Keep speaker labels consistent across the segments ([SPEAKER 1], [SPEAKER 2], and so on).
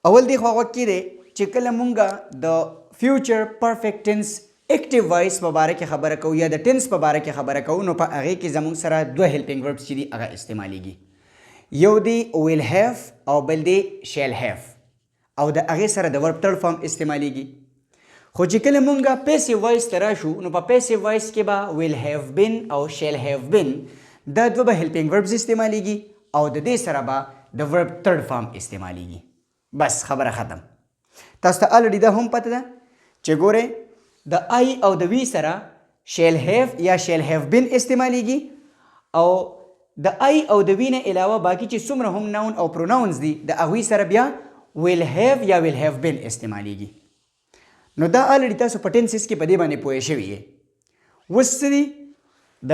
[SPEAKER 1] اول دی خو هغه کې دی چې کله مونږه د فیوچر پرفیکټ ټنس اکټیو وایس په باره کې خبره کوو یا د ټنس په باره کې خبره کوو نو په هغې کې زموږ سره دوه هیلپینګ وربس چې دي هغه استعمالیږي یو دی ویل هیف او بل دی شیل هیف او د هغې سره د ورب تھرډ فارم استعمالیږي خو چې کله مونږه پیسیو وایس ته راشو نو په پیسیو وایس کې به ویل هیف بین او شیل هیف بین دا دوه به هیلپینګ وربس استعمالیږي او د دې سره به د ورب تھرډ فارم استعمالیږي بس خبره ختم تاسو ته الریډي دا هم پته ده چې ګورئ د آی او د وی سره شیل هیف یا شیل هیف بین استعمالیږي او د آی او د وی نه علاوه باقي چې څومره هم ناون او پروناونز دي د هغوی سره بیا ویل هیف یا ویل هیف بین استعمالیږي نو دا الریډي تاسو په ټنسز کې په دې باندې پوه شوي یې اوس څه دي د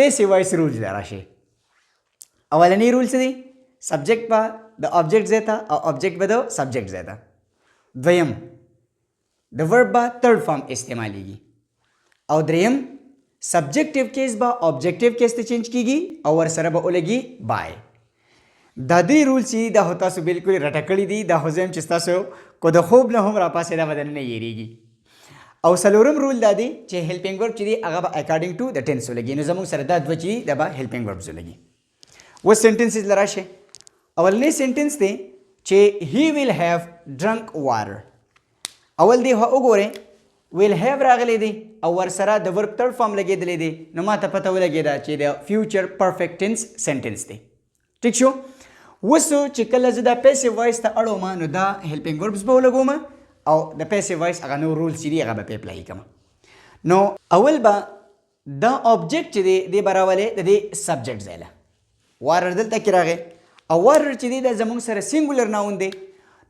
[SPEAKER 1] پیسیو وایس رولز ته راشئ اولنی رول څه دی سبجیکټ به د آبجیکټ ځای ته او آبجیکټ به د سبجیکټ ځای ته دویم د ورب به تھرډ فارم استعمالیږي او دریم سبجیکټیو کیس به آبجیکټیو کیس ته چینج کیږي او ورسره به ولګي بای دا درې رول چې دا خو تاسو بالکل رټه کړي دي دا خو زه یم چې ستاسو کو د خوب نه هم راپاسې دا به دننه یېرېږي او څلورم رول دا دی چې هیلپینګ ورب چې دی هغه به اکارډینګ ټو د ټنس ولګي نو زموږ سره دا دوه چې دي دا به هیلپینګ وربز ولګي اوس سینټنسز له راشئ اولنی سینټنس دی چې هی ویل هیو ډرنک واټر اول دی وګورئ ویل هیو راغلی دی او ورسره د ورب تھرډ فارم لګېدلی دی نو ما ته پته ولګېده چې د فیوچر پرفیکټ ټنس سینټنس دی ټیک شو اوس چې کله زه دا پیسیو وایس ته اړوم نو دا هیلپینګ وربس به ولګوم او د پیسیو وایس هغه نور رولز چې دي هغه به پې اپلای کړم نو اول به دا آبجیکټ چې دی دی به راولې د دې سبجیکټ ځای له واټر دلته کې راغی او واټر چې دی دا زموږ سره سینګولر ناون دی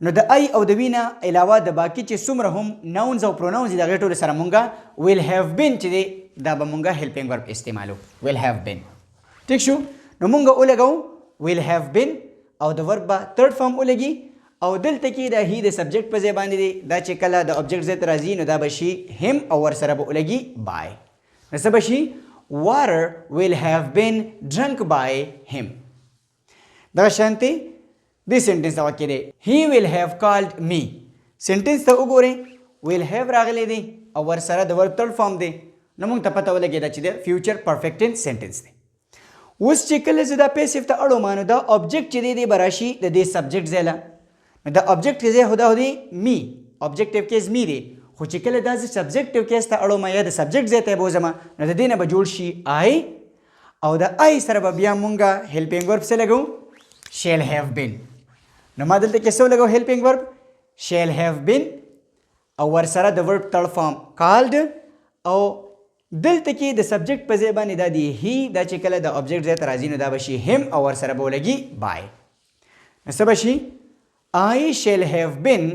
[SPEAKER 1] نو د آی او د وی نه علاوه د باقي چې څومره هم ناونز او پروناونز دي د هغې ټولو سره مونږه ویل هیو بین چې دی دا به مونږه هیلپینګ ورب استعمالو ویل هیو بین ټیک شو نو مونږه ولګو ویل هیو بین او د ورب به تھرډ فارم ولګي او دلته کې د هی د سبجیکټ په ځای باندې دی دا چې کله د آبجیکټ ځای ته راځي نو دا به شي هم او ورسره به ولګي بای نو څه به شي water will have been drunk by him دا شانتی دی سنټنس ته واقع دی he will have called me سنټنس ته وګورئ will have راغلی دی او ورسره د ورب تھرډ فارم دی نو موږ ته پته ولګېده چې د فیوچر پرفیکټ ټنس سنټنس دی اوس چې کله زه دا پیسیو ته اړوم نو دا آبجیکټ چې دی دی به راشي د دې سبجیکټ ځای له نو د آبجیکټ ځای خو دا دی می آبجیکټیو کیس می دی خو چې کله دا زه سبجیکټیو کیس ته اړوم یا د سبجیکټ ځای ته یې بوځم نو د دې نه به جوړ شي آی او د آی سره به بیا مونږه هیلپینګ ورب څه لګو shall have been نو ما دلته کې څه ولګو هیلپینګ ورب shall have been او ورسره د ورب تھرډ فارم called او دلته کې د سبجیکټ په ځای باندې دا دی هی دا چې کله د آبجیکټ ځای ته راځي نو دا به شي هم او ورسره به ولګي بای نو څه به شي I shall have been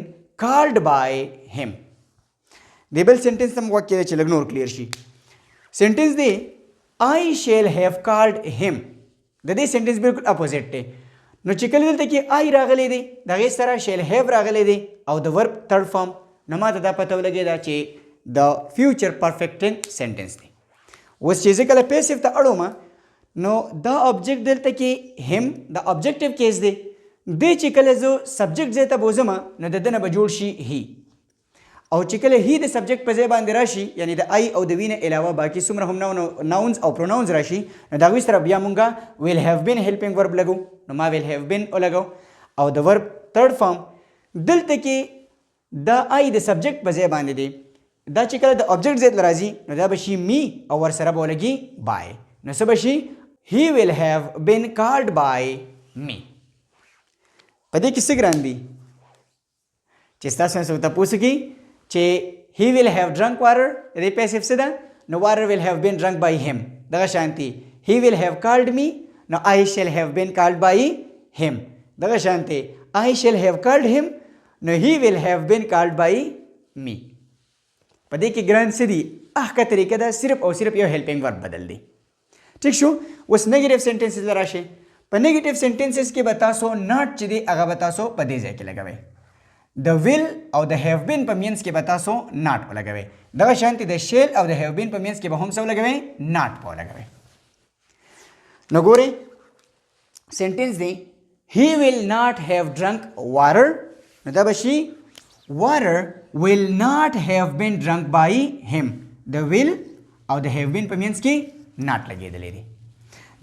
[SPEAKER 1] called by him دی بل سنټنس ته موږ واقع دی چې لږ نور کلیر شي سنټنس دی I shall have called him د دې سنټنس بالکل اپوزیټ دی نو چې کله دلته کې آی راغلی دی د هغې سره شیل هیو راغلی دی او د ورب تھرډ فارم نو ما ته دا پته ولګېده چې د فیوچر پرفیکټ ټنس سنټنس دی اوس چې زه کله پیسیو ته اړوم نو دا آبجیکټ دلته کې هم د آبجیکټیو کیس دی دی چې کله زه سبجیکټ ځای ته بوځم نو د ده نه به جوړ شي هی او چې کله هی د سبجیکټ په ځای باندې راشي یعنی د آی او د وی نه علاوه باقي څومره هم ناونز او پروناونز راشي نو د هغوی سره بیا مونږه ویل هیو بین هیلپینګ ورب لګو نو ما ویل هیو بین ولګو او د ورب تھرډ فارم دلته کې د آی د سبجیکټ په ځای باندې دی دا چې کله د آبجیکټ ځای ته راځي نو دا به شي می او ورسره به ولګي بای نو څه به شي هی ویل هیو بین کالډ بای می په دې کې څه ګران دي چې ستاسو نه څوک تپوس کوي چې he will have drunk water دې پیسیو څه ده نو water will have been drunk by him دغه شانتي he will have called me نو I shall have been called by him دغه شانتي I shall have called him نو he will have been called by me په دې کې ګران څه دي که طریقه ده صرف او صرف یو هیلپینګ ورب بدل دی ټیک شو اوس نیګیټیو سینټنسز ته راشئ په نیګیټیو سینټنسز کې به تاسو ناټ چې دی هغه به تاسو په دې ځای کې لګوئ د ویل او د هیو بین په مینس کې به تاسو ناټ ولګوئ دغه شانتي د شیل او د هیو بین په مینس کې به هم څه ولګوئ ناټ په ولګوئ نو ګورئ سینټنس دی he will not have drunk water نو دا بشي water will not have been drunk by him. the will او د have been په منځ کې not لګېدلې دي.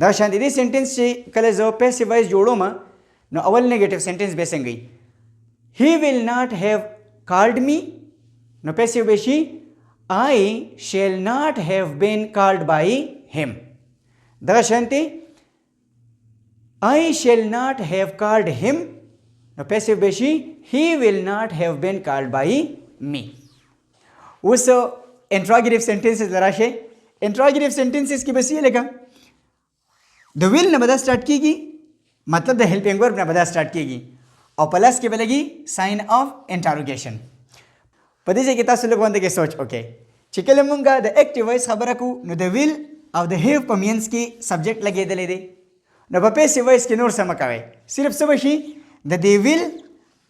[SPEAKER 1] دا شان دي سنټنس چې کله زه پیسیو وایس جوړوم نو اول نیگیټیو سنټنس به څنګه وي؟ he will not have called me. نو پیسیو به شي I shall not have been called by him. دا شانتي I shall not have called him. نو پیسیو به شي he will not have been called by me. اوس انټراګیټیو سنټنسز لراشه. انټراګیټیو سنټنسز کې بس یې لګا د ویل نه بدا سٹارټ کیږي مطلب د هیلپینګ ورب نه بدا سٹارټ کیږي او پلس کې بلګي ساين اف انټروګیشن. په دې ځای کې تاسو لږ باندې کې سوچ وکړئ چې کله مونږه د اکټیو وایس خبره کو نو د ویل او د هیو په مینس کې سبجیکټ لګېدلې دی. نو په پیسیو وایس کې نور څه مه کوئ، صرف څه به شي د دې ویل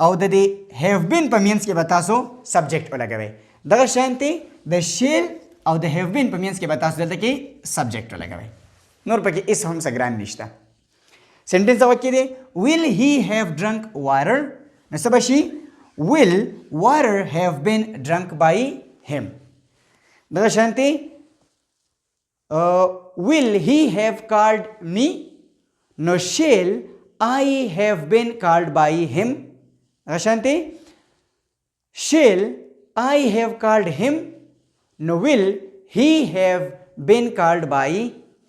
[SPEAKER 1] او د دې هیو بین په مینس کې به تاسو سبجیکټ ولګوئ. دغه شانتي د شیل او د هیو بین په مینس کې به تاسو دلته کې سبجیکټ ولګوئ. نور پکې هیڅ هم څه ګران نشته. سنټنس هغه کې دی will he have drunk water. نو څه به شي will water have been drunk by him. دغه شانتي will he have called me. نو shall I have been called by him. دغه شانتي shall I have called him. نو will he have been called by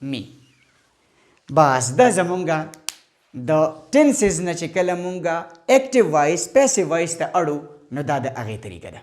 [SPEAKER 1] me. بس دا زمونږه د ټنسز نه چې کله مونږه اکټیو وایس پیسیو وایس ته اړو نو دا د هغې طریقه ده.